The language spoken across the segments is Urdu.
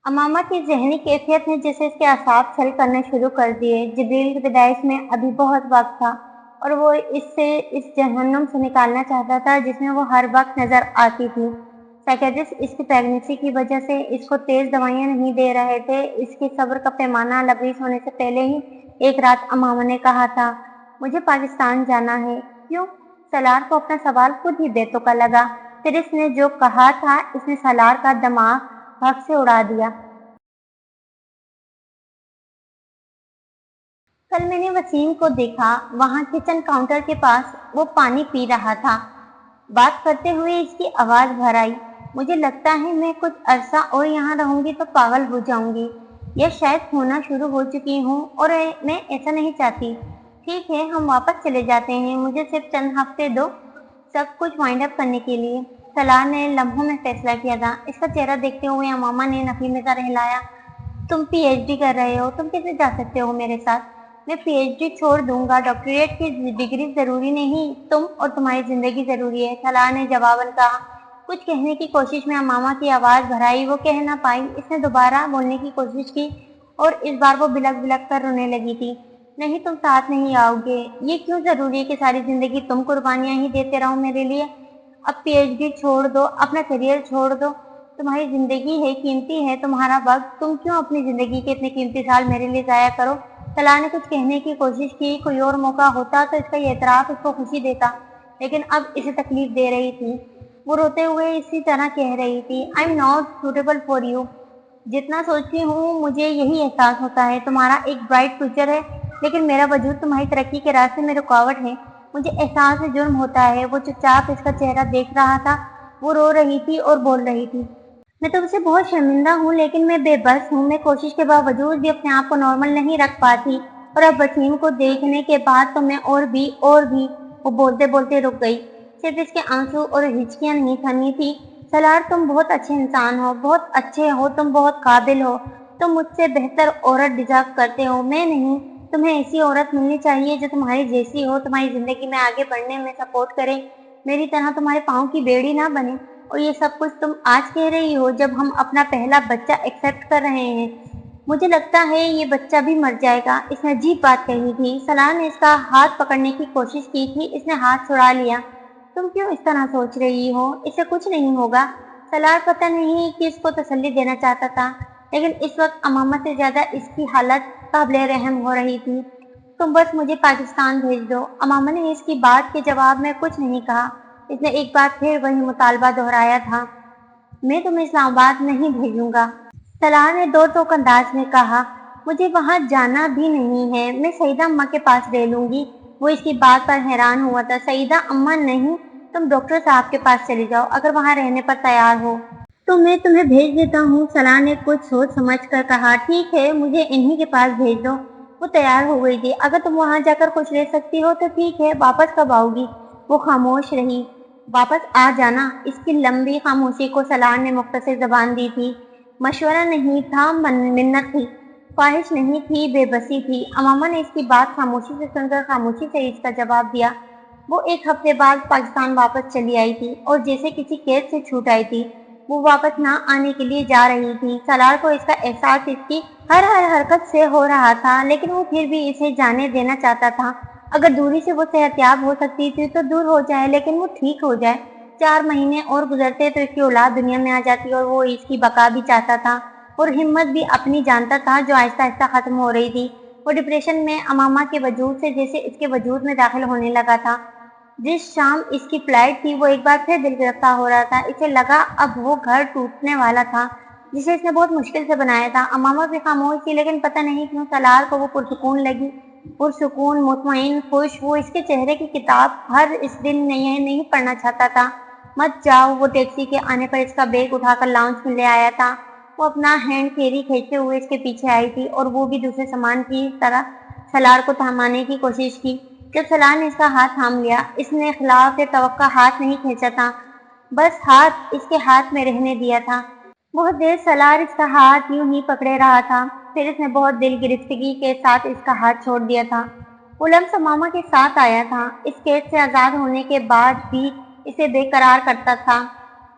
امامہ کی ذہنی کیفیت نے جیسے اس کے اعصاب چھل کرنے شروع کر دیے۔ جبریل کی پیدائش میں ابھی بہت وقت تھا اور وہ اس جہنم سے نکالنا چاہتا تھا جس میں وہ ہر وقت نظر آتی تھی۔ سائیکیٹرسٹ اس کی پریگننسی کی وجہ سے اس کو تیز دوائیاں نہیں دے رہے تھے۔ اس کی صبر کا پیمانہ لبریز ہونے سے پہلے ہی ایک رات امامہ نے کہا تھا، مجھے پاکستان جانا ہے۔ کیوں؟ سالار کو اپنا سوال خود ہی بے تکا لگا۔ پھر اس نے جو کہا تھا اس نے سالار کا دماغ بھگ سے اڑا دیا۔ کل میں نے وسیم کو دیکھا، وہاں کچن کاؤنٹر کے پاس وہ پانی پی رہا تھا۔ بات کرتے ہوئے اس کی آواز بھر آئی، مجھے لگتا ہے میں کچھ عرصہ اور یہاں رہوں گی تو پاگل ہو جاؤں گی یا شاید ہونا شروع ہو چکی ہوں، اور میں ایسا نہیں چاہتی۔ ٹھیک ہے ہم واپس چلے جاتے ہیں، مجھے صرف چند ہفتے دو سب کچھ وائنڈ اپ کرنے کے لیے۔ سالار نے لمحوں میں فیصلہ کیا تھا۔ اس کا چہرہ دیکھتے ہوئے امامہ نے نفی میں سر ہلایا، تم پی ایچ ڈی کر رہے ہو، تم کیسے جا سکتے ہو میرے ساتھ؟ میں پی ایچ ڈی چھوڑ دوں گا، ڈاکٹریٹ کی ڈگری ضروری نہیں، تم اور تمہاری زندگی ضروری ہے، سالار نے جواباً کہا۔ کچھ کہنے کی کوشش میں امامہ کی آواز بھر آئی، وہ کہہ نہ پائی۔ اس نے دوبارہ بولنے کی کوشش کی اور اس بار وہ بلک بلک کر رونے لگی تھی۔ نہیں تم ساتھ نہیں آؤ گے، یہ کیوں ضروری ہے کہ ساری زندگی تم قربانیاں ہی دیتے رہو میرے لیے؟ اب پی ایچ ڈی چھوڑ دو، اپنا کیریئر چھوڑ دو، تمہاری زندگی ہے، قیمتی ہے تمہارا وقت، تم کیوں اپنی زندگی کے اتنے قیمتی سال میرے لیے ضائع کرو؟ سالار نے کچھ کہنے کی کوشش کی، کوئی اور موقع ہوتا تو اس کا یہ اعتراف اس کو خوشی دیتا، لیکن اب اسے تکلیف دے رہی تھی۔ وہ روتے ہوئے اسی طرح کہہ رہی تھی، I am not suitable for you. جتنا سوچتی ہوں مجھے یہی احساس ہوتا ہے، تمہارا ایک برائٹ فیوچر ہے لیکن میرا وجود تمہاری ترقی کے راستے میں رکاوٹ ہے، مجھے احساس جرم ہوتا ہے۔ وہ چپ چاپ اس کا چہرہ دیکھ رہا تھا، وہ رو رہی تھی اور بول رہی تھی، میں تم سے بہت شرمندہ ہوں لیکن میں بے بس ہوں، میں کوشش کے باوجود بھی اپنے آپ کو نارمل نہیں رکھ پاتی، اور اب وسیم کو دیکھنے کے بعد تو میں اور بھی۔ وہ بولتے بولتے رک گئی، صرف اس کے آنسو اور ہچکیاں نہیں تھمی تھی۔ سالار تم بہت اچھے انسان ہو، بہت اچھے ہو، تم بہت قابل ہو، تم مجھ سے بہتر عورت ڈیزرو کرتے ہو، میں نہیں۔ تمہیں ایسی عورت ملنی چاہیے جو تمہاری جیسی ہو، تمہاری زندگی میں آگے بڑھنے میں سپورٹ کرے، میری طرح تمہارے پاؤں کی بیڑی نہ بنے۔ اور یہ سب کچھ تم آج کہہ رہی ہو جب ہم اپنا پہلا بچہ ایکسیپٹ کر رہے ہیں، مجھے لگتا ہے یہ بچہ بھی مر جائے گا۔ اس نے عجیب بات کہی تھی۔ سالار نے اس کا ہاتھ پکڑنے کی کوشش کی تھی، اس نے ہاتھ چھڑا لیا۔ تم کیوں اس طرح سوچ رہی ہو؟ اسے کچھ نہیں ہوگا۔ سالار پتہ نہیں کہ اس کو تسلی دینا چاہتا تھا، لیکن اس وقت امامہ سے زیادہ اس کی حالت قابل رحم ہو رہی تھی۔ تم بس مجھے پاکستان بھیج دو۔ امامہ نے اس کی بات کے جواب میں کچھ نہیں کہا۔ اس نے ایک بار پھر وہی مطالبہ دہرایا تھا، میں تمہیں اسلام آباد نہیں بھیجوں گا۔ سالار نے دو ٹوک انداز میں کہا، مجھے وہاں جانا بھی نہیں ہے، میں سعیدہ اماں کے پاس رہ لوں گی۔ وہ اس کی بات پر حیران ہوا تھا۔ سعیدہ اماں نہیں، تم ڈاکٹر صاحب کے پاس چلی جاؤ، اگر وہاں رہنے پر تیار ہو تو میں تمہیں بھیج دیتا ہوں۔ سالار نے کچھ سوچ سمجھ کر کہا، ٹھیک ہے مجھے انہی کے پاس بھیج دو۔ وہ تیار ہو گئی تھی، اگر تم وہاں جا کر خوش رہ سکتی ہو تو ٹھیک ہے، واپس کب آؤ گی؟ وہ خاموش رہی۔ واپس آ جانا۔ اس کی لمبی خاموشی کو سالار نے مختصر زبان دی تھی۔ مشورہ نہیں تھا، منت تھی، خواہش نہیں تھی، بے بسی تھی۔ امامہ نے اس کی بات خاموشی سے سن کر خاموشی سے اس کا جواب دیا۔ وہ ایک ہفتے بعد پاکستان واپس چلی آئی تھی اور جیسے کسی قید سے چھوٹ آئی تھی، وہ واپس نہ آنے کے لیے جا رہی تھی۔ سالار کو اس کا احساس اس کی ہر حرکت سے ہو رہا تھا، لیکن وہ پھر بھی اسے جانے دینا چاہتا تھا۔ اگر دوری سے وہ صحت یاب ہو سکتی تھی تو دور ہو جائے، لیکن وہ ٹھیک ہو جائے۔ 4 مہینے اور گزرتے تو اس کی اولاد دنیا میں آ جاتی اور وہ اس کی بقا بھی چاہتا تھا اور ہمت بھی اپنی جانتا تھا جو آہستہ آہستہ ختم ہو رہی تھی۔ وہ ڈپریشن میں امامہ کے وجود سے جیسے اس کے وجود میں داخل ہونے لگا تھا۔ جس شام اس کی فلائٹ تھی وہ ایک بار پھر دل گرفتہ ہو رہا تھا۔ اسے لگا اب وہ گھر ٹوٹنے والا تھا جسے اس نے بہت مشکل سے بنایا تھا۔ امامہ بھی خاموش تھی، لیکن پتہ نہیں کیوں سالار کو وہ پرسکون لگی، پرسکون، مطمئن، خوش۔ وہ اس کے چہرے کی کتاب ہر اس دن نہیں پڑھنا چاہتا تھا۔ مت جاؤ۔ وہ ٹیکسی کے آنے پر اس کا بیگ اٹھا کر لاؤنج میں لے آیا تھا۔ وہ اپنا ہینڈ کیری کھینچتے ہوئے اس کے پیچھے آئی تھی اور وہ بھی دوسرے سامان کی طرح سالار کو تھمانے کی کوشش کی۔ جب سالار نے اس کا ہاتھ تھام لیا، اس نے خلاف توقع ہاتھ نہیں کھینچا تھا، بس ہاتھ اس کے ہاتھ میں رہنے دیا تھا۔ بہت دیر سالار اس کا ہاتھ یوں ہی پکڑے رہا تھا، پھر اس نے بہت دل گرفتگی کے ساتھ اس کا ہاتھ چھوڑ دیا تھا۔ وہ لمس امامہ کے ساتھ آیا تھا، اس قید سے آزاد ہونے کے بعد بھی اسے بے قرار کرتا تھا۔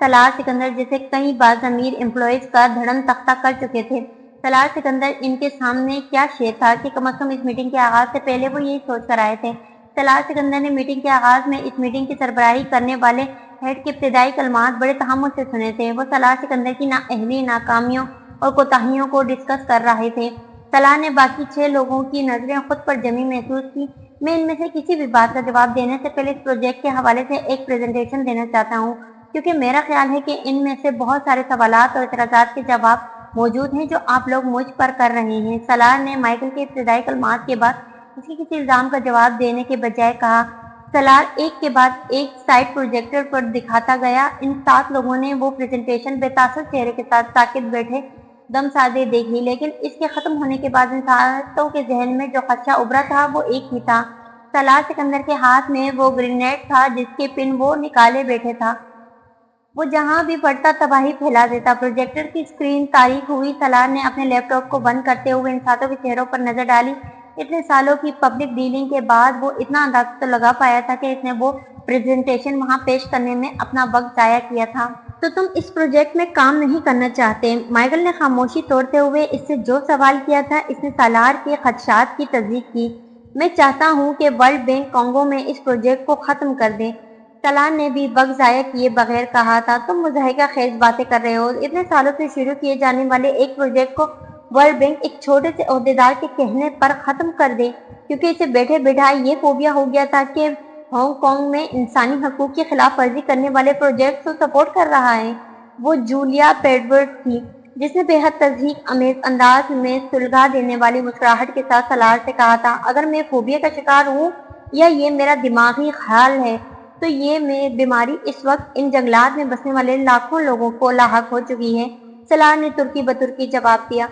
سالار سکندر جیسے کئی باز امیر امپلائیز کا دھڑم تختہ کر چکے تھے۔ سالار سکندر ان کے سامنے کیا شے تھا کہ کم از کم اس میٹنگ کے آغاز سے پہلے وہ یہی سوچ کر آئے تھے۔ سالار سکندر نے میٹنگ کے آغاز میں اس میٹنگ کی سربراہی کرنے والے ہیڈ کے ابتدائی کلمات بڑے تحمل سے سنے تھے۔ وہ سالار سکندر کی نااہلی، ناکامیوں اور کوتاہیوں کو ڈسکس کر رہے تھے۔ سالار نے باقی 6 لوگوں کی نظریں خود پر جمی محسوس کی۔ میں ان میں سے کسی بھی بات کا جواب دینے سے پہلے اس پروجیکٹ کے حوالے سے ایک پریزنٹیشن دینا چاہتا ہوں، کیونکہ میرا خیال ہے کہ ان میں سے بہت سارے سوالات اور اعتراضات کے جواب موجود ہیں جو آپ لوگ مجھ پر کر رہے ہیں۔ سالار نے مائیکل کے ابتدائی کلمات کے بعد اس کے کسی الزام کا جواب دینے کے بجائے کہا۔ سالار ایک کے بعد ایک سائٹ پروجیکٹر پر دکھاتا گیا۔ ان 7 لوگوں نے وہ پریزنٹیشن بے تاثر چہرے کے ساتھ ساکت بیٹھے دم سادے دیکھی، لیکن اس کے ختم ہونے کے بعد ان 7 کے ذہن میں جو خدشہ ابھرا تھا وہ ایک ہی تھا۔ سالار سکندر کے ہاتھ میں وہ گرینیڈ تھا جس کے پن وہ نکالے بیٹھے تھا۔ وہ جہاں بھی پڑتا تباہی پھیلا دیتا۔ پروجیکٹر کی اسکرین تاریک ہوئی۔ سالار نے اپنے لیپ ٹاپ کو بند کرتے ہوئے ان 7 کے چہروں پر نظر ڈالی۔ اتنے سالوں کی پبلک ڈیلنگ کے بعد وہ اتنا اندازہ تو لگا پایا تھا کہ اس نے وہ پریزنٹیشن وہاں پیش کرنے میں اپنا وقت ضائع کیا تھا۔ تو تم اس پروجیکٹ میں کام نہیں کرنا چاہتے؟ مائیکل نے خاموشی توڑتے ہوئے اس سے جو سوال کیا تھا اس نے سالار کے خدشات کی تصدیق کی۔ میں چاہتا ہوں کہ ورلڈ بینک کانگو میں اس پروجیکٹ کو ختم کر دے۔ سالار نے بھی وقت ضائع کیے بغیر کہا تھا۔ تم مضحکہ خیز باتیں کر رہے ہو۔ اتنے سالوں سے شروع کیے جانے والے ایک پروجیکٹ کو ورلڈ بینک ایک چھوٹے سے عہدیدار کے کہنے پر ختم کر دے، کیونکہ اسے بیٹھے بٹھائے یہ فوبیا ہو گیا تھا کہ ہانگ کانگ میں انسانی حقوق کی خلاف ورزی کرنے والے پروجیکٹ کو سپورٹ کر رہا ہے۔ وہ جولیا پیڈورڈ تھی جس نے بے حد تضحیک امیز انداز میں سلگا دینے والی مسکراہٹ کے ساتھ سالار سے کہا تھا، اگر میں فوبیا کا شکار ہوں یا یہ میرا دماغی خیال ہے تو یہ میں بیماری اس وقت ان جنگلات میں بسنے والے لاکھوں لوگوں کو لاحق ہو چکی ہے۔ سالار نے ترکی بترکی جواب دیا۔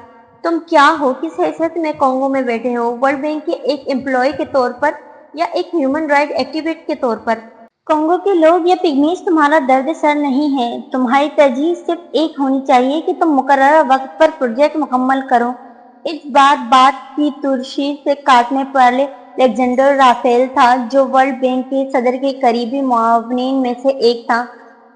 تم کیا ہو؟ کس حیثیت میں کانگو میں بیٹھے ہو؟ ورلڈ بینک کے ایک امپلائی کے طور پر یا ایک ہیومن رائٹ ایکٹیوسٹ کے طور پر؟ کانگو کے لوگ یا پگمیز تمہارا درد سر نہیں ہے۔ تمہاری ترجیح صرف ایک ہونی چاہیے کہ تم مقررہ وقت پر پروجیکٹ مکمل کرو۔ اس بات کی ترشی سے کاٹنے والے الیگزینڈر رافیل تھا جو ورلڈ بینک کے صدر کے قریبی معاونین میں سے ایک تھا۔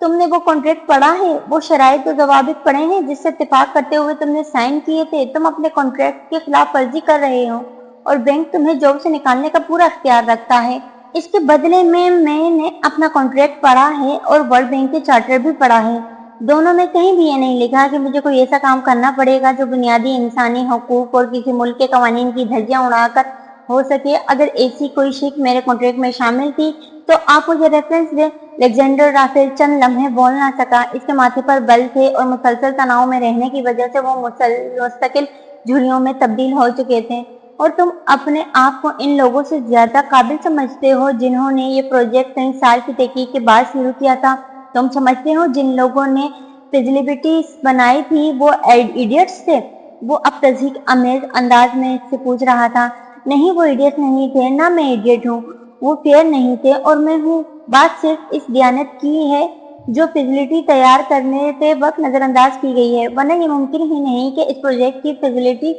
تم نے وہ کانٹریکٹ پڑھا ہے؟ وہ شرائط و ضوابط پڑھے ہیں جس سے اتفاق کرتے ہوئے تم نے سائن کیے تھے؟ تم اپنے کانٹریکٹ کی خلاف ورزی کر رہے ہو اور بینک تمہیں جاب سے نکالنے کا پورا اختیار رکھتا ہے۔ اس کے بدلے میں نے اپنا کانٹریکٹ پڑھا ہے اور ورلڈ بینک کے چارٹر بھی پڑھا ہے۔ دونوں میں کہیں بھی یہ نہیں لکھا کہ مجھے کوئی ایسا کام کرنا پڑے گا جو بنیادی انسانی حقوق اور کسی ملک کے قوانین کی دھجیاں اڑا کر ہو سکے۔ اگر ایسی کوئی شک میرے کانٹریکٹ میں شامل تھی تو آپ مجھے ریفرنس دیں۔ الیگزینڈر رافیل چند لمحے بول نہ سکا۔ اس کے ماتھے پر بل تھے اور مسلسل تناؤ میں رہنے کی وجہ سے وہ مستقل جھریوں میں تبدیل ہو چکے تھے۔ اور تم اپنے آپ کو ان لوگوں سے زیادہ قابل سمجھتے ہو جنہوں نے یہ پروجیکٹ کئی سال کی تحقیق کے بعد شروع کیا تھا؟ تم سمجھتے ہو جن لوگوں نے فیزیبلٹی بنائی تھی وہ ایڈیٹس تھے؟ وہ اب تضحیک امیز انداز میں اس سے پوچھ رہا تھا۔ نہیں، وہ ایڈیٹس نہیں تھے، نہ میں ایڈیٹ ہوں۔ وہ فیئر نہیں تھے اور میں ہوں۔ بات صرف اس دیانت کی ہے جو فیزیبلٹی تیار کرنے کے وقت نظر انداز کی گئی ہے، ورنہ یہ ممکن ہی نہیں کہ اس پروجیکٹ کی فیزیبلٹی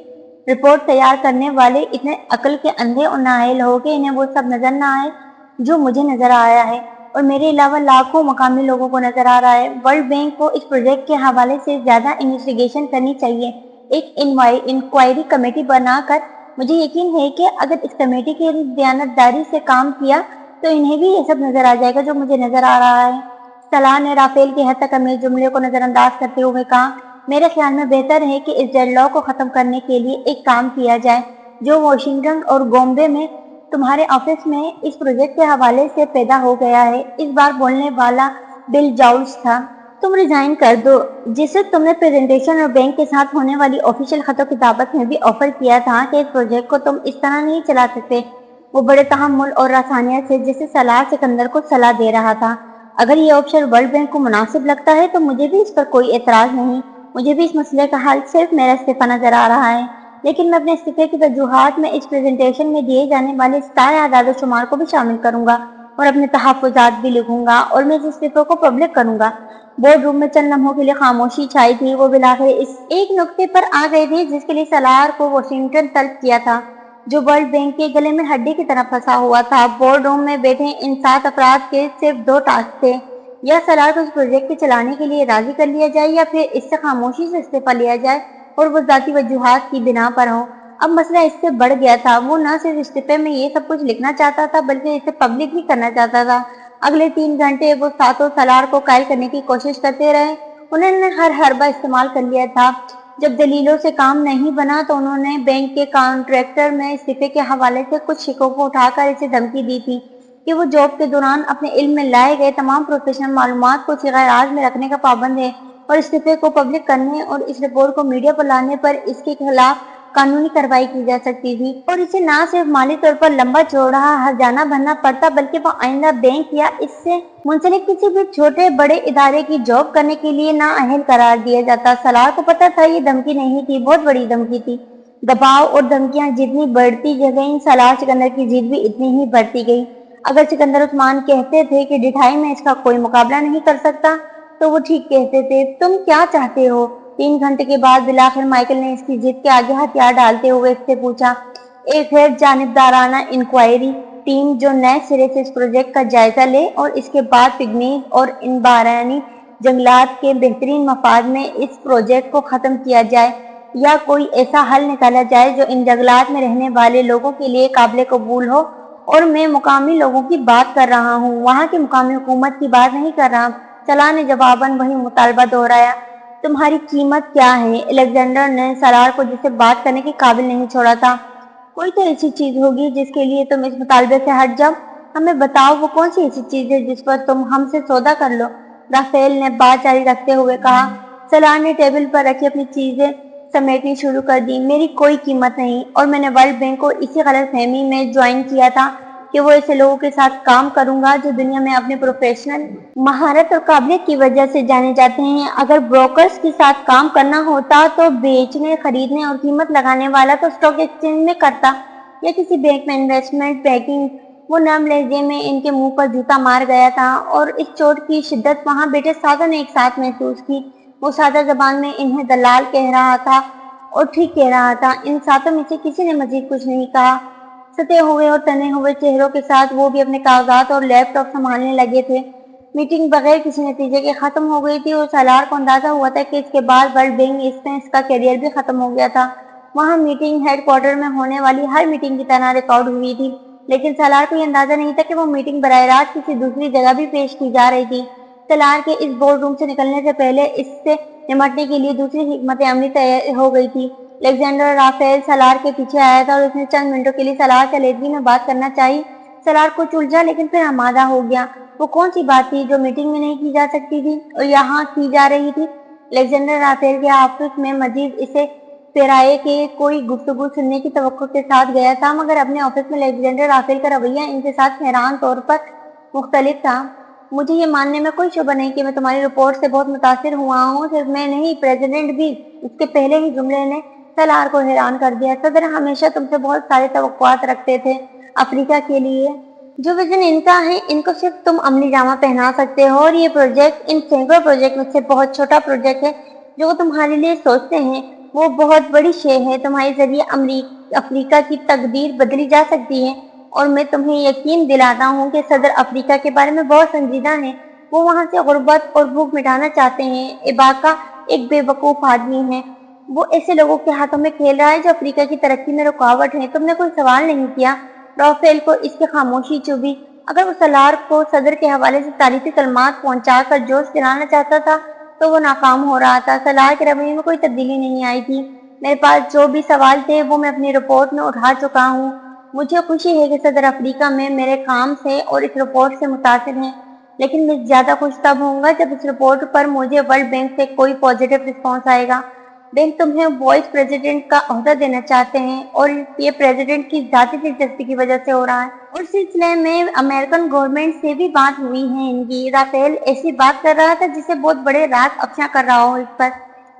رپورٹ تیار کرنے والے اتنے عقل کے اندھے اور نااہل ہو کہ انہیں وہ سب نظر نہ آئے جو مجھے نظر آیا ہے اور میرے علاوہ لاکھوں مقامی لوگوں کو نظر آ رہا ہے۔ ورلڈ بینک کو اس پروجیکٹ کے حوالے سے زیادہ انویسٹیگیشن کرنی چاہیے، ایک انکوائری کمیٹی بنا کر۔ مجھے یقین ہے کہ اگر اس کمیٹی کے دیانتداری سے کام کیا تو انہیں بھی یہ سب نظر آ جائے گا جو مجھے نظر آ رہا ہے۔ سالار نے رافیل کے حد تک امیز جملے کو نظر انداز کرتے ہوئے کہا، میرے خیال میں بہتر ہے کہ اس ڈیڈ لاک کو ختم کرنے کے لیے ایک کام کیا جائے جو واشنگٹن اور گومبے میں تمہارے آفس میں اس پروجیکٹ کے حوالے سے پیدا ہو گیا ہے۔ اس بار بولنے والا بل جاؤلز تھا۔ تم ریزائن کر دو، جسے تم نے پریزنٹیشن اور بینک کے ساتھ ہونے والی آفیشیل خط و کتابت میں بھی آفر کیا تھا کہ اس پروجیکٹ کو تم اس طرح نہیں چلا سکتے۔ وہ بڑے تحمل اور رسانیت سے جسے سالار سکندر کو صلاح دے رہا تھا، اگر یہ آپشن ورلڈ بینک کو مناسب لگتا ہے تو مجھے بھی اس پر کوئی اعتراض نہیں۔ مجھے بھی اس مسئلے کا حل صرف میرا استعفیٰ نظر آ رہا ہے، لیکن میں اپنے استعفے کی وجوہات میں اس پریزنٹیشن میں دیے جانے والے سارے اعداد و شمار کو بھی شامل کروں گا اور اپنے تحفظات بھی لکھوں گا اور میں اس استعفے کو پبلک کروں گا۔ بورڈ روم میں چند لمحوں کے لیے خاموشی چھائی تھی۔ وہ بالآخر اس ایک نقطے پر آ گئے تھے جس کے لیے سالار کو واشنگٹن طلب کیا تھا، جو ورلڈ بینک کے گلے میں ہڈی کی طرح پھنسا ہوا تھا۔ بورڈ روم میں بیٹھے ان 7 افراد کے صرف 2 ٹاسک تھے، یا سلار کو اس پروجیکٹ کے چلانے کے لیے راضی کر لیا جائے یا پھر اس سے خاموشی سے استعفیٰ لیا جائے اور وہ ذاتی وجوہات کی بنا پر ہو۔ اب مسئلہ اس سے بڑھ گیا تھا، وہ نہ صرف استعفے میں یہ سب کچھ لکھنا چاہتا تھا بلکہ اسے پبلک بھی کرنا چاہتا تھا۔ اگلے 3 گھنٹے وہ ساتوں سلار کو قائل کرنے کی کوشش کرتے رہے، انہوں نے ہر حربہ استعمال کر لیا تھا۔ جب دلیلوں سے کام نہیں بنا تو انہوں نے بینک کے کانٹریکٹر میں استعفے کے حوالے سے کچھ شکوک اٹھا کر اسے دھمکی دی تھی کہ وہ جاب کے دوران اپنے علم میں لائے گئے تمام پروفیشنل معلومات کو صیغہ راز میں رکھنے کا پابند ہے اور استعفے کو پبلک کرنے اور اس رپورٹ کو میڈیا پر لانے پر اس کے خلاف قانونی کارروائی کی جا سکتی تھی اور اسے نہ صرف مالی طور پر لمبا چوڑا ہرجانہ بھرنا پڑتا بلکہ وہ آئندہ بینک یا اس سے منسلک کسی بھی چھوٹے بڑے ادارے کی جاب کرنے کے لیے نااہل قرار دیا جاتا۔ سلار کو پتہ تھا یہ دھمکی نہیں تھی، بہت بڑی دھمکی تھی۔ دباؤ اور دھمکیاں جتنی بڑھتی گئیں سلار سکندر کی ضد بھی اتنی ہی بڑھتی گئی۔ اگر سکندر عثمان کہتے تھے کہ ڈٹھائی میں اس کا کوئی مقابلہ نہیں کر سکتا تو وہ ٹھیک کہتے تھے۔ تم کیا چاہتے ہو؟ 3 گھنٹے کے بعد بلاخر مائیکل نے اس کی ضد کے آگے ہتھیار ڈالتے ہوئے اس سے پوچھا۔ ایک غیر جانبدارانہ انکوائری ٹیم جو نئے سرے سے اس پروجیکٹ کا جائزہ لے اور اس کے بعد پگمیز اور انبارانی جنگلات کے بہترین مفاد میں اس پروجیکٹ کو ختم کیا جائے یا کوئی ایسا حل نکالا جائے جو ان جنگلات میں رہنے والے لوگوں کے لیے قابل قبول ہو۔ اور میں مقامی لوگوں کی بات کر رہا ہوں، وہاں کی مقامی حکومت کی بات نہیں کر رہا۔ سلار نے جواباً وہی مطالبہ دہرایا۔ تمہاری قیمت کیا ہے؟ الیگزینڈر نے سلار کو جسے بات کرنے کے قابل نہیں چھوڑا تھا۔ کوئی تو ایسی چیز ہوگی جس کے لیے تم اس مطالبے سے ہٹ جاؤ، ہمیں بتاؤ وہ کون سی ایسی چیز ہے جس پر تم ہم سے سودا کر لو، رافیل نے بات جاری رکھتے ہوئے کہا۔ سلار نے ٹیبل پر رکھی اپنی چیزیں سمیٹنی شروع کر دی۔ میری کوئی قیمت نہیں، اور میں نے ورلڈ بینک کو اسی غلط فہمی میں جوائن کیا تھا کہ وہ ایسے لوگوں کے ساتھ کام کروں گا جو دنیا میں اپنے پروفیشنل مہارت اور قابلیت کی وجہ سے جانے جاتے ہیں۔ اگر بروکرز کے ساتھ کام کرنا ہوتا تو بیچنے، خریدنے اور قیمت لگانے والا تو اسٹاک ایکسچینج میں کرتا یا کسی بینک میں انویسٹمنٹ بینکنگ۔ وہ نرم لہجے میں ان کے منہ پر جوتا مار گیا تھا اور اس چوٹ کی شدت وہاں بیٹھے ساتوں نے ایک ساتھ محسوس کی۔ وہ سادہ زبان میں انہیں دلال کہہ رہا تھا اور ٹھیک کہہ رہا تھا۔ ان ساتوں میں سے کسی نے مزید کچھ نہیں کہا۔ ستے ہوئے اور تنے ہوئے چہروں کے ساتھ وہ بھی اپنے کاغذات اور لیپ ٹاپ سنبھالنے لگے تھے۔ میٹنگ بغیر کسی نتیجے کے ختم ہو گئی تھی اور سلار کو اندازہ ہوا تھا کہ اس کے بعد ورلڈ بینک اس میں اس کا کیریئر بھی ختم ہو گیا تھا۔ وہاں میٹنگ ہیڈ کوارٹر میں ہونے والی ہر میٹنگ کی طرح ریکارڈ ہوئی تھی، لیکن سلار کو یہ اندازہ نہیں تھا کہ وہ میٹنگ براہ راست کسی دوسری جگہ بھی پیش کی جا رہی تھی۔ سلار کے اس بورڈ روم سے نکلنے سے پہلے اس سے نمٹنے کے لیے دوسری حکمت عملی طے ہو گئی تھی۔ الیگزینڈر رافیل سلار کے پیچھے آیا تھا اور اس نے چند منٹوں کے لیے سلار سے علیحدگی میں بات کرنا چاہی۔ سلار کچھ الجھا لیکن پھر آمادہ ہو گیا۔ وہ کون سی بات تھی جو میٹنگ میں نہیں کی جا سکتی تھی اور یہاں کی جا رہی تھی؟ الیگزینڈر رافیل کے آفس میں مزید اسے پیرائے کہ کوئی گفتگو سننے کی توقع کے ساتھ گیا تھا، مگر اپنے آفس میں الیگزینڈر رافیل کا رویہ ان کے ساتھ حیران طور پر مختلف تھا۔ مجھے یہ ماننے میں کوئی شبہ نہیں کہ میں تمہاری رپورٹ سے بہت متاثر ہوا ہوں۔ صرف میں نہیں، پریزیڈنٹ بھی۔ اس کے پہلے ہی جملے نے سلار کو حیران کر دیا۔ صدر ہمیشہ تم سے بہت سارے توقعات رکھتے تھے افریقہ کے لیے۔ جو ویژن ان کا ہے ان کو صرف تم عملی جامہ پہنا سکتے ہو، اور یہ پروجیکٹ ان سینکڑوں پروجیکٹ میں سے بہت چھوٹا پروجیکٹ ہے جو وہ تمہارے لیے سوچتے ہیں۔ وہ بہت بڑی شے ہے، تمہارے ذریعے افریقہ کی تقدیر بدلی جا سکتی ہے، اور میں تمہیں یقین دلاتا ہوں کہ صدر افریقہ کے بارے میں بہت سنجیدہ ہیں۔ وہ وہاں سے غربت اور بھوک مٹانا چاہتے ہیں۔ ایباکا ایک بے وقوف آدمی ہے، وہ ایسے لوگوں کے ہاتھوں میں کھیل رہا ہے جو افریقہ کی ترقی میں رکاوٹ ہیں۔ تم نے کوئی سوال نہیں کیا۔ رافیل کو اس کی خاموشی چبھی۔ اگر وہ سلار کو صدر کے حوالے سے تعریفی کلمات پہنچا کر جوش دلانا چاہتا تھا تو وہ ناکام ہو رہا تھا۔ سلار کے رویے میں کوئی تبدیلی نہیں آئی تھی۔ میرے پاس جو بھی سوال تھے وہ میں اپنی رپورٹ میں اٹھا چکا ہوں۔ مجھے خوشی ہے کہ صدر افریقہ میں میرے کام سے اور اس رپورٹ سے متاثر ہیں، لیکن میں زیادہ خوش تب ہوں گا جب اس رپورٹ پر مجھے ورلڈ بینک سے کوئی پازیٹیو رسپانس آئے گا۔ بینک تمہیں وائس پریزیڈنٹ کا عہدہ دینا چاہتے ہیں، اور یہ پریزیڈنٹ کی ذاتی دلچسپی کی وجہ سے ہو رہا ہے۔ اور سلسلے میں امریکن گورنمنٹ سے بھی بات ہوئی ہے ان کی۔ رافیل ایسی بات کر رہا تھا جسے بہت بڑے راز افشاں کر رہا ہو اس پر۔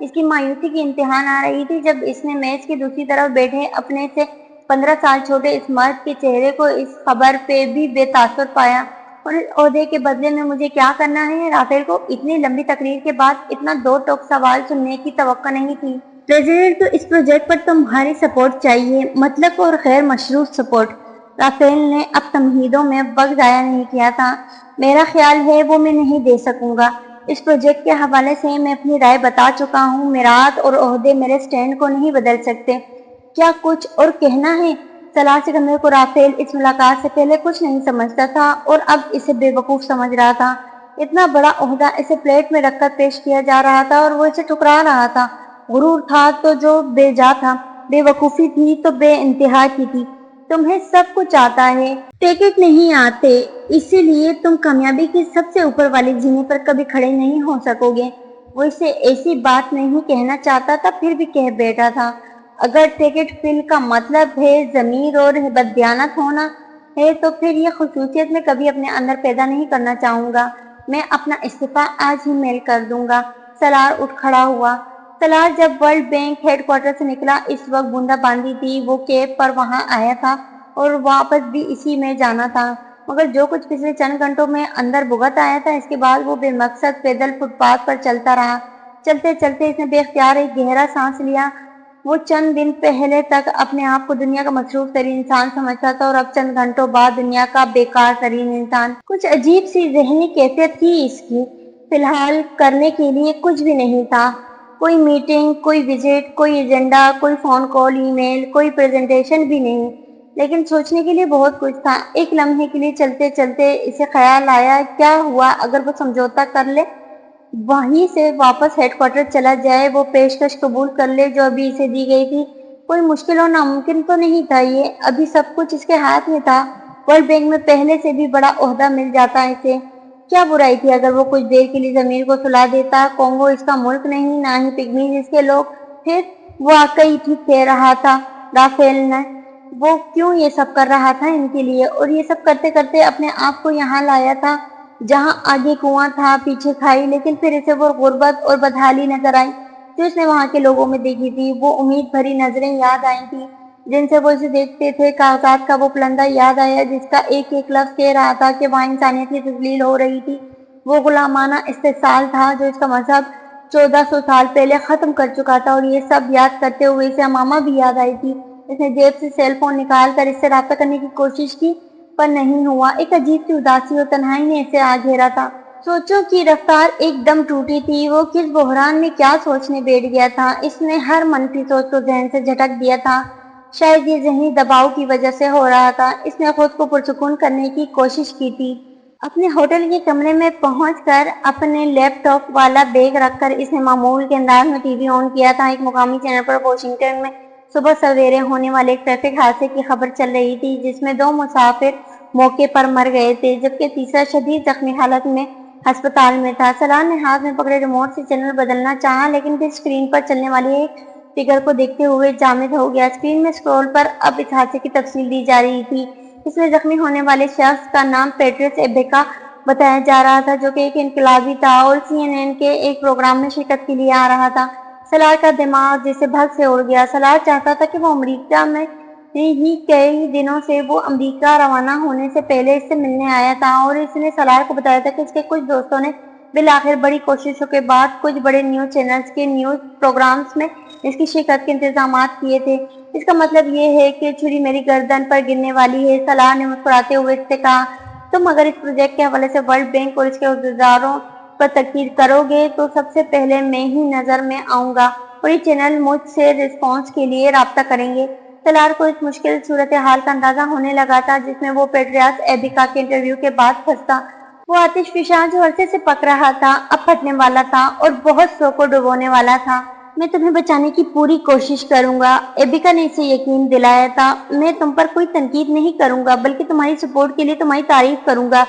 اس کی مایوسی کی انتہا نہ رہی تھی جب اس نے میز کی دوسری طرف بیٹھے اپنے سے 15 سال چھوٹے اس مرد کے چہرے کو اس خبر پہ بھی بے تاثر پایا۔ اور اس عہدے کے بدلے میں مجھے کیا کرنا ہے؟ رافیل کو اتنی لمبی تقریر کے بعد اتنا دو ٹوک سوال سننے کی توقع نہیں تھی۔ پریزیڈنٹ کو اس پروجیکٹ پر تمہاری سپورٹ چاہیے، مطلق اور غیر مشروط سپورٹ۔ رافیل نے اب تمہیدوں میں وقت ضائع نہیں کیا تھا۔ میرا خیال ہے وہ میں نہیں دے سکوں گا۔ اس پروجیکٹ کے حوالے سے میں اپنی رائے بتا چکا ہوں۔ میرات اور عہدے میرے سٹینڈ کو نہیں بدل سکتے۔ کیا کچھ اور کہنا ہے؟ سلار سکندر کو رافیل اس ملاقات سے پہلے کچھ نہیں سمجھتا تھا اور اب اسے بے وقوف سمجھ رہا تھا۔ اتنا بڑا عہدہ اسے پلیٹ میں رکھ کر پیش کیا جا رہا تھا اور وہ اسے ٹھکرا رہا تھا۔ غرور تھا تو جو بے جا تھا، بے وقوفی تھی تو بے انتہا کی تھی۔ تمہیں سب کچھ آتا ہے، ٹکٹ نہیں آتے، اسی لیے تم کامیابی کی سب سے اوپر والی زینے پر کبھی کھڑے نہیں ہو سکو گے۔ وہ اسے ایسی بات نہیں کہنا چاہتا تھا، پھر بھی کہہ بیٹھا تھا۔ اگر ٹکٹ فل کا مطلب ہے ضمیر اور بددیانت ہونا ہے تو پھر یہ خصوصیت میں کبھی اپنے اندر پیدا نہیں کرنا چاہوں گا۔ میں اپنا استعفیٰ آج ہی میل کر دوں گا۔ سلار اٹھ کھڑا ہوا۔ سلار جب ورلڈ بینک ہیڈ کوارٹر سے نکلا اس وقت بوندا باندی تھی۔ وہ کیب پر وہاں آیا تھا اور واپس بھی اسی میں جانا تھا، مگر جو کچھ پچھلے چند گھنٹوں میں اندر بھگت آیا تھا اس کے بعد وہ بے مقصد پیدل فٹ پاتھ پر چلتا رہا۔ چلتے چلتے اس نے بے اختیار ایک گہرا سانس لیا۔ وہ چند دن پہلے تک اپنے آپ کو دنیا کا مصروف ترین انسان سمجھتا تھا اور اب چند گھنٹوں بعد دنیا کا بیکار ترین انسان۔ کچھ عجیب سی ذہنی کیفیت تھی اس کی۔ فی الحال کرنے کے لیے کچھ بھی نہیں تھا۔ کوئی میٹنگ، کوئی وزٹ، کوئی ایجنڈا، کوئی فون کال، ای میل، کوئی پریزنٹیشن بھی نہیں، لیکن سوچنے کے لیے بہت کچھ تھا۔ ایک لمحے کے لیے چلتے چلتے اسے خیال آیا، کیا ہوا اگر وہ سمجھوتا کر لے، وہیں سے واپس ہیڈ کوارٹر چلا جائے، وہ پیشکش قبول کر لے جو ابھی اسے دی گئی تھی۔ کوئی مشکل اور ناممکن تو نہیں تھا یہ، ابھی سب کچھ اس کے ہاتھ میں تھا۔ ورلڈ بینک میں پہلے سے بھی بڑا عہدہ مل جاتا اسے۔ کیا برائی تھی اگر وہ کچھ دیر کے لیے ضمیر کو سلا دیتا؟ کونگو اس کا ملک نہیں، نہ ہی پگمیز اس کے لوگ۔ پھر واقعی ٹھیک کہہ رہا تھا رافیل نے، وہ کیوں یہ سب کر رہا تھا ان کے لیے، اور یہ سب کرتے کرتے اپنے آپ کو یہاں لایا تھا جہاں آگے کنواں تھا پیچھے کھائی، لیکن پھر اسے وہ غربت اور بدحالی نظر آئی جو اس نے وہاں کے لوگوں میں دیکھی تھی۔ وہ امید بھری نظریں یاد آئی تھی جن سے وہ اسے دیکھتے تھے۔ کاغذات کا وہ پلندہ یاد آیا جس کا ایک ایک لفظ کہہ رہا تھا کہ وہاں انسانیت کی تذلیل ہو رہی تھی۔ وہ غلامانہ استحصال تھا جو اس کا مذہب 1400 سال پہلے ختم کر چکا تھا، اور یہ سب یاد کرتے ہوئے اسے امامہ بھی یاد آئی تھی۔ اس نے جیب سے سیل فون نکال کر اس سے رابطہ کرنے کی کوشش کی پر نہیں ہوا۔ ایک عجیب سی اداسی اور تنہائی نے اسے آ گھیرا تھا۔ سوچوں کی رفتار ایک دم ٹوٹی تھی۔ وہ کس بحران میں کیا سوچنے بیٹھ گیا تھا؟ اس نے ہر منفی سوچ کو ذہن سے جھٹک دیا تھا۔ شاید یہ ذہنی دباؤ کی وجہ سے ہو رہا تھا۔ اس نے خود کو پرسکون کرنے کی کوشش کی تھی۔ اپنے ہوٹل کے کمرے میں پہنچ کر اپنے لیپ ٹاپ والا بیگ رکھ کر اس نے معمول کے انداز میں ٹی وی آن کیا تھا۔ ایک مقامی چینل پر واشنگٹن میں صبح سویرے ہونے والے ایک ٹریفک حادثے کی خبر چل رہی تھی جس میں 2 مسافر موقع پر مر گئے تھے جبکہ تیسرا شدید زخمی حالت میں ہسپتال میں تھا۔ سلار نے ہاتھ میں پکڑے ریموٹ سے چینل بدلنا چاہا لیکن پھر اسکرین پر چلنے والی ایک فگر کو دیکھتے ہوئے جامد ہو گیا۔ اسکرین میں سکرول پر اب اس حادثے کی تفصیل دی جا رہی تھی۔ اس میں زخمی ہونے والے شخص کا نام پیٹرس ایبیکا بتایا جا رہا تھا جو کہ ایک انقلابی تھا اور CNN کے ایک پروگرام میں شرکت کے لیے آ رہا تھا۔ سلار کا دماغ جیسے بھگ سے اڑ گیا۔ سلار چاہتا تھا کہ وہ امریکہ میں ہی کئی دنوں سے وہ امریکہ روانہ ہونے سے پہلے اس سے ملنے آیا تھا، اور اس نے سلار کو بتایا تھا کہ اس کے کچھ دوستوں نے بالآخر بڑی کوششوں کے بعد کچھ بڑے نیوز چینلز کے نیوز پروگرامز میں اس کی شرکت کے انتظامات کیے تھے۔ اس کا مطلب یہ ہے کہ چھری میری گردن پر گرنے والی ہے، سلار نے مسکراتے ہوئے اس سے کہا۔ تم اگر اس پروجیکٹ کے حوالے سے ورلڈ بینک اور اس کے عہدیداروں پر تنقید کرو گے تو سب سے پہلے میں ہی نظر میں آؤں گا اور یہ چینل مجھ سے رسپانس کے لیے رابطہ کریں گے۔ سلار کو اس مشکل صورتحال کا اندازہ ہونے لگا تھا جس میں وہ پیٹریاس ایبیکا کے انٹرویو کے بعد پھنستا۔ وہ آتش فشاں جو عرصے سے پک رہا تھا اب پھٹنے والا تھا اور بہت سو کو ڈبونے والا تھا۔ میں تمہیں بچانے کی پوری کوشش کروں گا، ایبیکا نے اسے یقین دلایا تھا۔ میں تم پر کوئی تنقید نہیں کروں گا بلکہ تمہاری سپورٹ کے لیے تمہاری تعریف کروں گا۔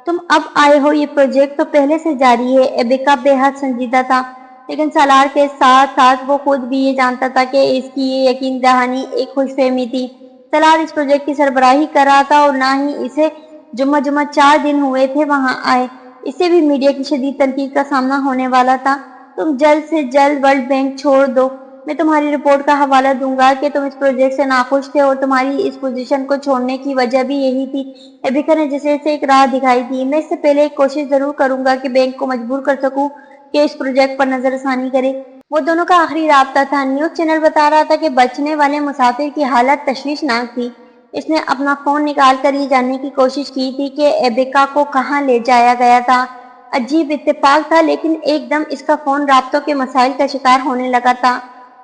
تم اب آئے ہو، یہ پروجیکٹ تو پہلے سے جاری ہے۔ ایبیکا بے حد سنجیدہ تھا لیکن سالار کے ساتھ ساتھ وہ خود بھی یہ جانتا تھا کہ اس کی یہ یقین دہانی ایک خوش فہمی تھی۔ سالار اس پروجیکٹ کی سربراہی کر رہا تھا اور نہ ہی اسے جمعہ 4 دن ہوئے تھے وہاں آئے۔ اسے بھی میڈیا کی شدید تنقید کا سامنا ہونے والا تھا۔ تم جلد سے جلد ورلڈ بینک چھوڑ دو۔ میں تمہاری رپورٹ کا حوالہ دوں گا کہ تم اس پروجیکٹ سے ناخوش تھے اور تمہاری اس پوزیشن کو چھوڑنے کی وجہ بھی یہی تھی۔ ایبیکا نے جیسے ایک راہ دکھائی تھی۔ میں اس سے پہلے ایک کوشش ضرور کروں گا کہ بینک کو مجبور کر سکوں کہ اس پروجیکٹ پر نظر ثانی کرے۔ وہ دونوں کا آخری رابطہ تھا۔ نیوز چینل بتا رہا تھا کہ بچنے والے مسافر کی حالت تشویشناک تھی۔ اس نے اپنا فون نکال کر یہ جاننے کی کوشش کی تھی کہ ایبیکا کو کہاں لے جایا گیا تھا۔ عجیب اتفاق تھا، لیکن ایک دم اس کا فون رابطوں کے مسائل کا شکار ہونے لگا تھا۔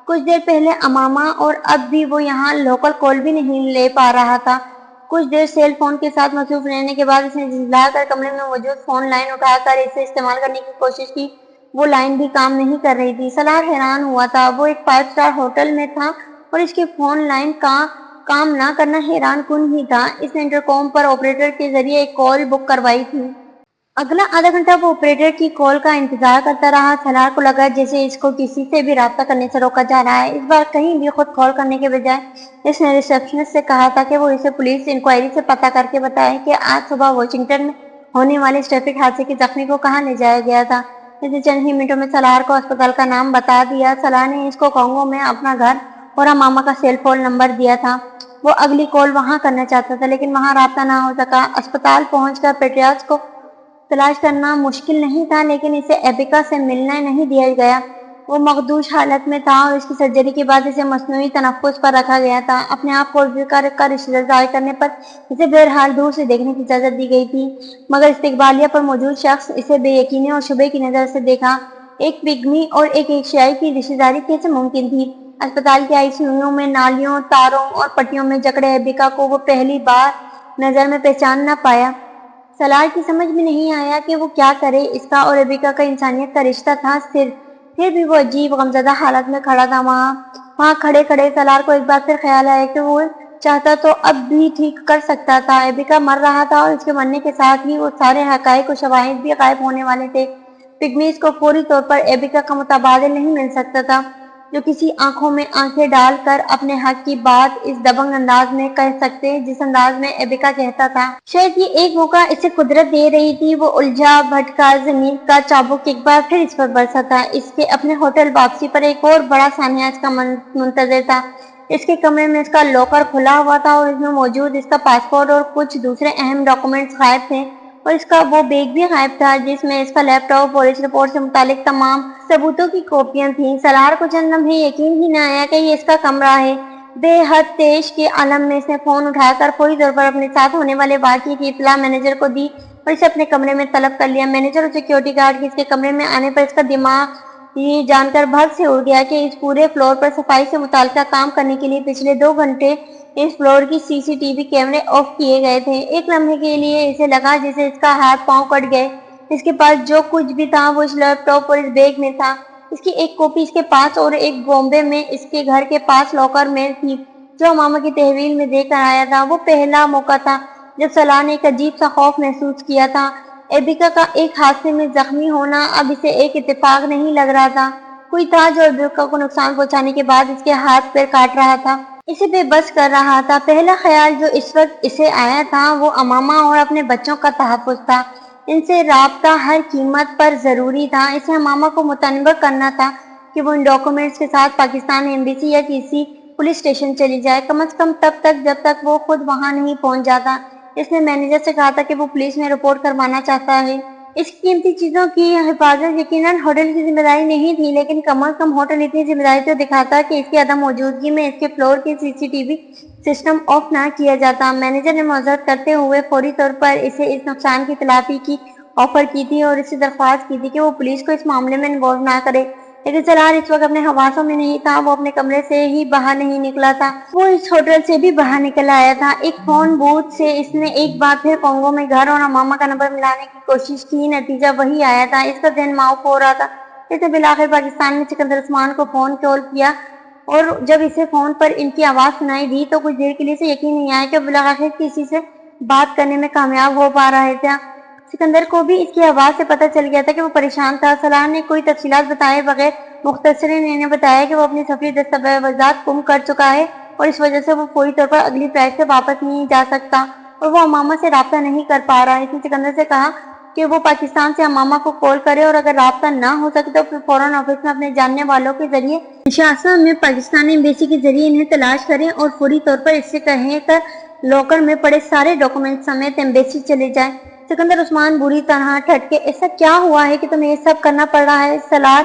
کچھ دیر پہلے امامہ اور اب بھی وہ یہاں لوکل کال بھی نہیں لے پا رہا تھا۔ کچھ دیر سیل فون کے ساتھ مصروف رہنے کے بعد اس نے جھنجھلا کر کمرے میں موجود فون لائن اٹھا کر اسے استعمال کرنے کی کوشش کی۔ وہ لائن بھی کام نہیں کر رہی تھی۔ سلار حیران ہوا تھا۔ وہ ایک 5 اسٹار ہوٹل میں تھا اور اس کے فون لائن کا کام نہ کرنا حیران کن ہی تھا۔ اس نے انٹرکام پر آپریٹر کے ذریعے ایک کال بک کروائی تھی۔ اگلا آدھا گھنٹہ وہ آپریٹر کی کال کا انتظار کرتا رہا۔ سلار کو لگا جیسے اس کو کسی سے بھی رابطہ کرنے سے روکا جا رہا ہے۔ اس بار کہیں بھی خود کال کرنے کے بجائے اس نے ریسیپشنسٹ سے کہا تھا کہ وہ اسے پولیس انکوائری سے پتہ کر کے بتائے کہ آج صبح واشنگٹن میں ہونے والے اس ٹریفک حادثے کے زخمی کو کہاں لے جایا گیا تھا۔ اس نے چند ہی منٹوں میں سلار کو اسپتال کا نام بتا دیا۔ سلار نے اس کو کانگو میں اپنا گھر اور امامہ کا سیل فون نمبر دیا تھا۔ وہ اگلی کال وہاں کرنا چاہتا تھا، لیکن وہاں رابطہ نہ ہو سکا۔ اسپتال پہنچ کر پیٹریاس کو تلاش کرنا مشکل نہیں تھا، لیکن اسے ایبیکا سے ملنے نہیں دیا گیا۔ وہ مخدوش حالت میں تھا اور اس کی سرجری کے بعد اسے مصنوعی تنفس پر رکھا گیا تھا۔ اپنے آپ کو ذکر کا رشتہ ظاہر کرنے پر اسے بہرحال دور سے دیکھنے کی اجازت دی گئی تھی، مگر استقبالیہ پر موجود شخص اسے بے یقینی اور شبہ کی نظر سے دیکھا۔ ایک پگمی اور ایک ایشیائی کی رشتہ داری کیسے ممکن تھی؟ اسپتال کے ICU میں نالیوں، تاروں اور پٹیوں میں جکڑے ایبیکا کو وہ پہلی بار نظر میں پہچان نہ پایا۔ سلار کی سمجھ میں نہیں آیا کہ وہ کیا کرے۔ اس کا اور ایبیکا کا انسانیت کا رشتہ تھا صرف، پھر بھی وہ عجیب غمزدہ حالت میں کھڑا تھا۔ وہاں کھڑے کھڑے سلار کو ایک بار پھر خیال آیا کہ وہ چاہتا تو اب بھی ٹھیک کر سکتا تھا۔ ایبیکا مر رہا تھا اور اس کے مرنے کے ساتھ ہی وہ سارے حقائق و شواہد بھی غائب ہونے والے تھے۔ پگمیز کو فوری طور پر ایبیکا کا متبادل نہیں مل سکتا تھا، جو کسی آنکھوں میں آنکھیں ڈال کر اپنے حق کی بات اس دبنگ انداز میں کہہ سکتے جس انداز میں ایبیکا کہتا تھا۔ شاید یہ ایک موقع اسے قدرت دے رہی تھی۔ وہ الجھا بھٹکا، زمین کا چابک ایک بار پھر اس پر برسا تھا۔ اس کے اپنے ہوٹل واپسی پر ایک اور بڑا سانحہ اس کا منتظر تھا۔ اس کے کمرے میں اس کا لاکر کھلا ہوا تھا اور اس میں موجود اس کا پاسپورٹ اور کچھ دوسرے اہم ڈاکومنٹس غائب تھے، اور اس کا وہ بیگ بھی غائب تھا جس میں اس کا لیپ ٹاپ اور اس رپورٹ سے متعلق تمام ثبوتوں کی کاپیاں تھیں۔ سلار کو چند لمحے یقین ہی نہ آیا کہ یہ اس کا کمرہ ہے۔ بے حد تیش کے عالم میں اس نے فون اٹھا کر فوری طور پر اپنے ساتھ ہونے والے واقعے کی اطلاع مینیجر کو دی اور اسے اپنے کمرے میں طلب کر لیا۔ مینیجر اور سیکیورٹی گارڈ کے اس کے کمرے میں آنے پر اس کا دماغ یہ جان کر بھگ سے اڑ گیا کہ اس پورے فلور پر صفائی سے متعلقہ کام کرنے کے لیے پچھلے 2 گھنٹے اس فلور کی CCTV کیمرے آف کیے گئے تھے۔ ایک لمحے کے لیے اسے لگا جیسے اس کا ہاتھ پاؤں کٹ گئے۔ اس کے پاس جو کچھ بھی تھا وہ اس لیپ ٹاپ اور اس بیگ میں تھا۔ اس کی ایک کاپی اس کے پاس اور ایک بامبے میں اس کے گھر کے پاس لاکر میں تھی جو امامہ کی تحویل میں دے کر آیا تھا۔ وہ پہلا موقع تھا جب سلار نے ایک عجیب سا خوف محسوس کیا تھا۔ ایبیکا کا ایک حادثے میں زخمی ہونا اب اسے ایک اتفاق نہیں لگ رہا تھا۔ کوئی تھا جو ایبیکا کو نقصان پہنچانے کے بعد اس کے ہاتھ پیر کاٹ رہا تھا، اسے بے بس کر رہا تھا۔ پہلا خیال جو اس وقت اسے آیا تھا وہ امامہ اور اپنے بچوں کا تحفظ تھا۔ ان سے رابطہ ہر قیمت پر ضروری تھا۔ اسے امامہ کو مطمئن کرنا تھا کہ وہ ان ڈاکومنٹس کے ساتھ پاکستان ایمبیسی یا کسی پولیس اسٹیشن چلی جائے، کم از کم تب تک جب تک وہ خود وہاں نہیں پہنچ جاتا۔ اس نے مینیجر سے کہا تھا کہ وہ پولیس میں رپورٹ کروانا چاہتا ہے۔ اس قیمتی چیزوں کی حفاظت یقیناً ہوٹل کی ذمہ داری نہیں تھی، لیکن کم از کم ہوٹل اتنی ذمہ داری تو دکھاتا کہ اس کی عدم موجودگی میں اس کے فلور کی CCTV سسٹم آف نہ کیا جاتا۔ مینیجر نے معذرت کرتے ہوئے فوری طور پر اسے اس نقصان کی تلافی کی آفر کی تھی اور اس سے درخواست کی تھی کہ وہ پولیس کو اس معاملے میں انوالو نہ کرے، لیکن سلار اس وقت اپنے حواسوں میں نہیں تھا۔ وہ اپنے کمرے سے ہی باہر نہیں نکلا تھا، وہ اس ہوٹل سے بھی باہر نکل آیا تھا۔ ایک فون بوتھ سے اس نے ایک بار پھر کانگو میں گھر اور امامہ کا نمبر ملانے کی کوشش کی، نتیجہ وہی آیا تھا۔ اس کا ذہن معاف ہو رہا تھا۔ اس نے بالآخر پاکستان میں سکندر عثمان کو فون کال کیا اور جب اسے فون پر ان کی آواز سنائی دی تو کچھ دیر کے لیے اسے یقین نہیں آیا کہ وہ بالآخر کسی سے بات کرنے میں کامیاب ہو پا رہا تھا۔ سکندر کو بھی اس کی آواز سے پتہ چل گیا تھا کہ وہ پریشان تھا۔ سلار نے کوئی تفصیلات بتائے بغیر مختصراً انہیں بتایا کہ وہ اپنی سفری دستاویزات گم کر چکا ہے اور اس وجہ سے وہ فوری طور پر اگلی فلائٹ سے واپس نہیں جا سکتا اور وہ امامہ سے رابطہ نہیں کر پا رہا۔ اس نے سکندر سے کہا کہ وہ پاکستان سے امامہ کو کال کرے اور اگر رابطہ نہ ہو سکے تو پھر فوراً آفس میں اپنے جاننے والوں کے ذریعے شاسا میں پاکستان ایمبیسی کے ذریعے انہیں تلاش کریں اور فوری طور پر اس سے کہیں کر لاکر میں پڑے سارے ڈاکومنٹ سمیت ایمبیسی چلے جائیں۔ سکندر عثمان بری طرح ٹھٹکے، ایسا کیا ہوا ہے کہ تمہیں یہ سب کرنا پڑ رہا ہے سلار؟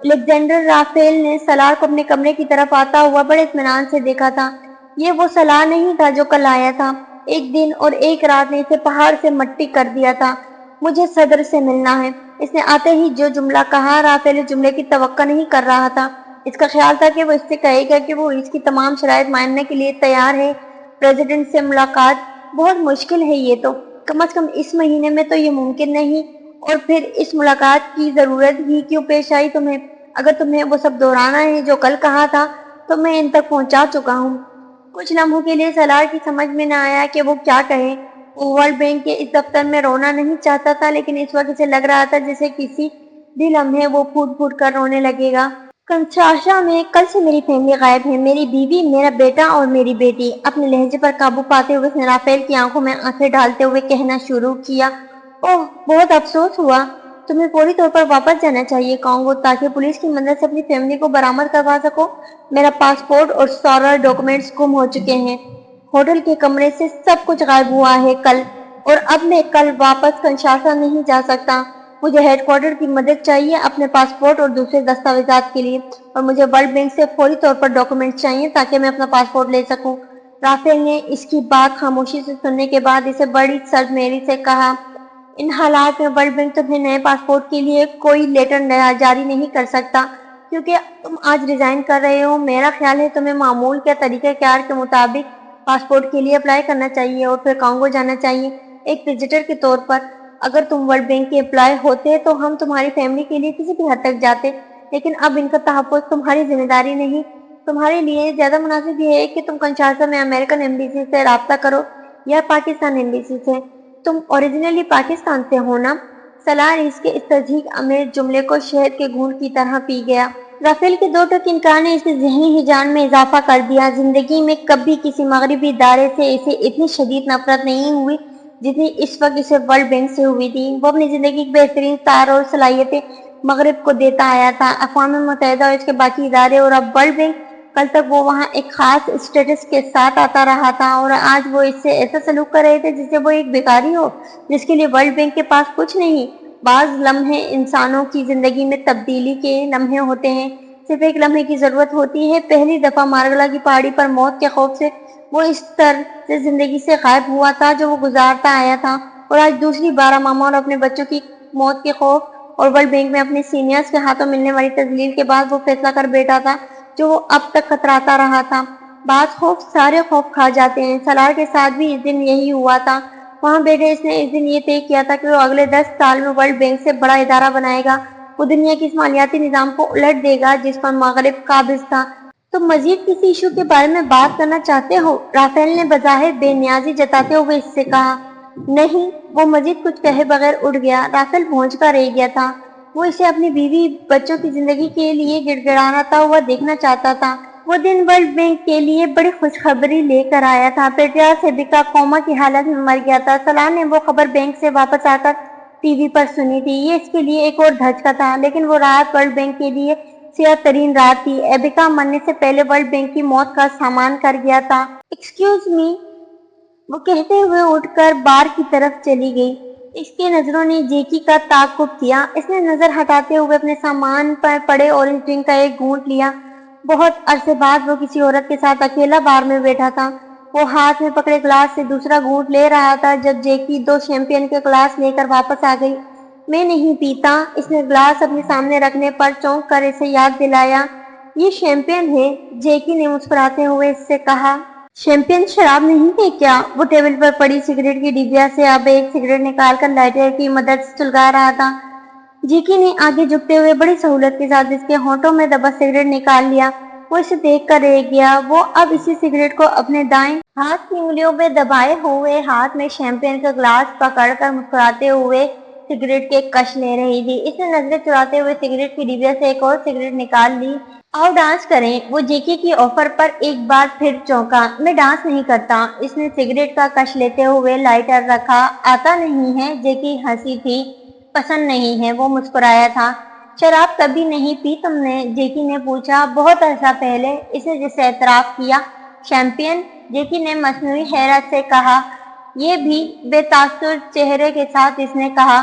الیگزینڈر رافیل نے سلار کو اپنے کمرے کی طرف آتا ہوا بڑے اطمینان سے دیکھا تھا۔ یہ وہ سلار نہیں تھا جو کل آیا تھا۔ ایک دن اور ایک رات نے اسے پہاڑ سے مٹی کر دیا تھا۔ مجھے صدر سے ملنا ہے۔ اس نے آتے ہی جو جملہ کہا، رافیل اس جملے کی توقع نہیں کر رہا تھا۔ اس کا خیال تھا کہ وہ اس سے کہے گا کہ وہ اس کی تمام شرائط ماننے کے لیے تیار ہے۔ پریزیڈنٹ سے ملاقات بہت مشکل ہے، یہ تو کم از کم اس مہینے میں تو یہ ممکن نہیں، اور پھر اس ملاقات کی ضرورت ہی کیوں پیش آئی تمہیں؟ اگر تمہیں وہ سب دہرانا ہے جو کل کہا تھا تو میں ان تک پہنچا چکا ہوں۔ کچھ لمحوں کے لیے سلار کی سمجھ میں نہ آیا کہ وہ کیا کہے۔ وہ ورلڈ بینک کے اس دفتر میں رونا نہیں چاہتا تھا، لیکن اس وقت اسے لگ رہا تھا جیسے کسی بھی لمحے وہ پھوٹ پھوٹ کر رونے لگے گا۔ کنشاسا میں کل سے میری فیملی غائب ہے، میری بیوی، میرا بیٹا اور میری بیٹی۔ اپنے لہجے پر قابو پاتے ہوئے اس نے رافیل کی آنکھوں میں آنکھیں ڈالتے ہوئے کہنا شروع کیا، اوہ بہت افسوس ہوا۔ تمہیں فوری طور پر واپس جانا چاہیے کانگو، تاکہ پولیس کی مدد سے اپنی فیملی کو برآمد کروا سکو۔ میرا پاسپورٹ اور سارے ڈاکومنٹس گم ہو چکے ہیں۔ ہوٹل کے کمرے سے سب کچھ غائب ہوا ہے کل، اور اب میں کل واپس کنشاسا نہیں جا سکتا۔ مجھے ہیڈ کوارٹر کی مدد چاہیے اپنے پاسپورٹ اور دوسرے دستاویزات کے لیے، اور مجھے ورلڈ بینک سے فوری طور پر ڈاکومنٹس چاہیے تاکہ میں اپنا پاسپورٹ لے سکوں۔ رافیل نے اس کی بات خاموشی سے سننے کے بعد اسے بڑی سرزمیری سے کہا، ان حالات میں ورلڈ بینک تمہیں نئے پاسپورٹ کے لیے کوئی لیٹر جاری نہیں کر سکتا، کیونکہ تم آج ریزائن کر رہے ہو۔ میرا خیال ہے تمہیں معمول کے طریقہ کار کے مطابق پاسپورٹ کے لیے اپلائی کرنا چاہیے اور پھر کانگو جانا چاہیے ایک وزٹر کے طور پر۔ اگر تم ورلڈ بینک کے امپلائی ہوتے تو ہم تمہاری فیملی کے لیے کسی بھی حد تک جاتے، لیکن اب ان کا تحفظ تمہاری ذمہ داری نہیں۔ تمہارے لیے زیادہ مناسب یہ ہے کہ تم کنشاسا میں امریکن ایمبیسی سے رابطہ کرو یا پاکستان ایمبیسی سے۔ تم اوریجنلی پاکستان سے ہو نا؟ سلار اس کے اس تصدیق آمیز جملے کو شہد کے گھونٹ کی طرح پی گیا۔ رافیل کے دو ٹوک انکار نے اسے ذہنی ہیجان میں اضافہ کر دیا۔ زندگی میں کبھی کسی مغربی ادارے سے اسے اتنی شدید نفرت نہیں ہوئی جتنی اس وقت اسے ورلڈ بینک سے ہوئی تھی۔ وہ اپنی زندگی کی بہترین تار اور صلاحیتیں مغرب کو دیتا آیا تھا، اقوام متحدہ اور اس کے باقی ادارے، اور اب ورلڈ بینک۔ کل تک وہ وہاں ایک خاص اسٹیٹس کے ساتھ آتا رہا تھا، اور آج وہ اس سے ایسا سلوک کر رہے تھے جسے وہ ایک بھکاری ہو جس کے لیے ورلڈ بینک کے پاس کچھ نہیں۔ بعض لمحے انسانوں کی زندگی میں تبدیلی کے لمحے ہوتے ہیں، صرف ایک لمحے کی ضرورت ہوتی ہے۔ پہلی دفعہ مارگلا کی پہاڑی پر موت کے خوف سے وہ اس طرز زندگی سے غائب ہوا تھا جو وہ گزارتا آیا تھا، اور آج دوسری بار اماما اور اپنے بچوں کی موت کے خوف اور ورلڈ بینک میں اپنے سینئرز کے ہاتھوں ملنے والی تذلیل کے بعد وہ فیصلہ کر بیٹھا تھا جو وہ اب تک خطراتا رہا تھا۔ بعض خوف سارے خوف کھا جاتے ہیں۔ سلار کے ساتھ بھی اس دن یہی ہوا تھا۔ وہاں بیٹھے اس نے اس دن یہ طے کیا تھا کہ وہ اگلے 10 سال میں ورلڈ بینک سے بڑا ادارہ بنائے گا۔ وہ دنیا کے اس مالیاتی نظام کو الٹ دے گا جس پر مغرب قابض تھا۔ تم مزید کسی ایشو کے بارے میں بات کرنا چاہتے ہو؟ رافیل نے بظاہر بے نیازی جتاتے ہوئے اس سے کہا۔ نہیں، وہ مزید کچھ کہے بغیر اٹھ گیا۔ رافیل بھونج کر رہ گیا تھا۔ وہ اسے اپنی بیوی بچوں کی زندگی کے لیے گڑ گڑاتا ہوا دیکھنا چاہتا تھا۔ وہ دن ورلڈ بینک کے لیے بڑی خوشخبری لے کر آیا تھا۔ پیٹریا سیبکا کوما کی حالت میں مر گیا تھا۔ سلار نے وہ خبر بینک سے واپس آ کر ٹی وی پر سنی تھی۔ یہ اس کے لیے ایک اور دھچکا تھا، لیکن وہ رات ورلڈ بینک کے لیے سیاہ ترین رات تھی۔ ایبکا مرنے سے پہلے ورلڈ بینک کی موت کا سامان کر گیا تھا۔ ایکسکیوز می، وہ کہتے ہوئے اٹھ کر بار کی طرف چلی گئی۔ اس کی نظروں نے جیکی کا تعاقب کیا۔ اس نے نظر ہٹاتے ہوئے اپنے سامان پر پڑے اورنج ڈرنک کا ایک گھونٹ لیا۔ بہت عرصے بعد وہ کسی عورت کے ساتھ اکیلا بار میں بیٹھا تھا۔ وہ ہاتھ میں پکڑے گلاس سے دوسرا گھونٹ لے رہا تھا جب جیکی 2 شیمپین کے گلاس لے کر واپس آ گئی۔ میں نہیں پیتا۔ اس نے گلاس اپنے سامنے رکھنے پر چونک کر اسے یاد دلایا۔ یہ شیمپین ہے، جیکی نے مسکراتے ہوئے اس سے کہا۔ شیمپین شراب نہیں ہے کیا؟ وہ ٹیبل پر پڑی سگریٹ کی ڈبیا سے اب ایک سگریٹ نکال کر لائٹر کی مدد سے سلگا رہا تھا۔ جیکی نے آگے جھکتے ہوئے بڑی سہولت کے ساتھ اس کے ہونٹوں میں دبا سگریٹ نکال لیا۔ وہ اسے دیکھ کر رہ گیا۔ وہ اب اسی سگریٹ کو اپنے دائیں ہاتھ کی انگلیوں میں دبائے ہوئے ہاتھ میں شیمپین کا گلاس پکڑ کر مسکراتے ہوئے سگریٹ کے کش لے رہی تھی۔ اس نے نظریں چراتے ہوئے سگریٹ کی ڈبیا سے ایک اور سگریٹ نکال لی۔ آؤ ڈانس کریں۔ وہ جیکی کی آفر پر ایک بار پھر چونکا۔ میں ڈانس نہیں کرتا۔ اس نے سگریٹ کا کش لیتے ہوئے لائٹر رکھا۔ آتا نہیں ہے؟ جیکی ہنسی تھی۔ پسند نہیں ہے؟ وہ مسکرایا تھا۔ شراب کبھی نہیں پی تم نے؟ جیکی نے پوچھا۔ بہت عرصہ پہلے، اس نے جس سے اعتراف کیا۔ شیمپین؟ جیکی نے مصنوعی حیرت سے کہا۔ یہ بھی بے تاثر چہرے کے ساتھ اس نے کہا۔